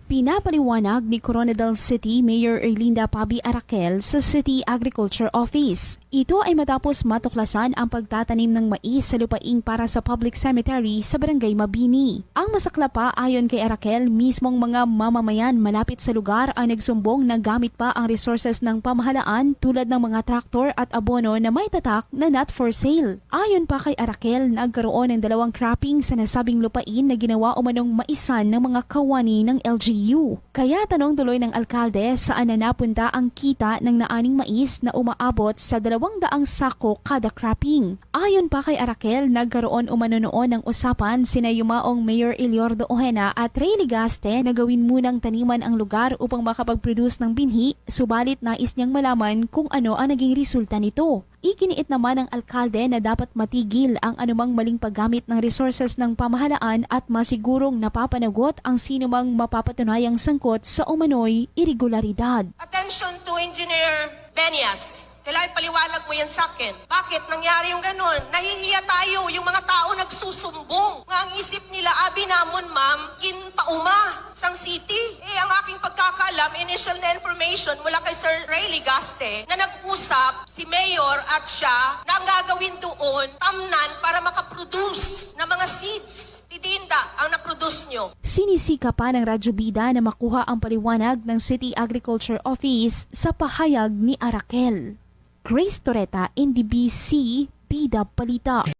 Pinapaliwanag ni Coronadal City Mayor Erlinda Pabi Araquel sa City Agriculture Office. Ito ay matapos matuklasan ang pagtatanim ng mais sa lupaing para sa public cemetery sa Barangay Mabini. Ang masakla pa ayon kay Araquel, mismong mga mamamayan malapit sa lugar ang nagsumbong na gamit pa ang resources ng pamahalaan tulad ng mga traktor at abono na may tatak na not for sale. Ayon pa kay Araquel, nagkaroon ng 2 cropping sa nasabing lupain na ginawa umanong maisan ng mga kawani ng LGU. Kaya tanong tuloy ng alkalde saan na napunta ang kita ng naaning mais na umaabot sa 200 sako kada cropping. Ayon pa kay Araquel, nagkaroon umano noon ng usapan sina yumaong Mayor Eliordo Ojena at Ray Ligaste na gawin munang taniman ang lugar upang makapag-produce ng binhi, subalit nais niyang malaman kung ano ang naging resulta nito. Iginiit naman ng alkalde na dapat matigil ang anumang maling paggamit ng resources ng pamahalaan at masigurong napapanagot ang sinumang mapapatunayang sangkot sa umano'y irregularidad. Attention to Engineer Benias. Kailangan paliwanag mo yan sa akin. Bakit nangyari yung ganun? Nahihiya tayo, yung mga tao nagsusumbong. Nga ang isip nila, abi namon ma'am, pauma, sang city. Ang aking pagkakalam, initial na information mula kay Sir Ray Ligaste na nag-usap si Mayor at siya na ang gagawin doon, tamnan para makaproduce ng mga seeds. Titinda ang na-produce nyo. Sinisika pa ng Radyo Bida na makuha ang paliwanag ng City Agriculture Office sa pahayag ni Araquel. Grace Toreta, NDBC, Bida Balita.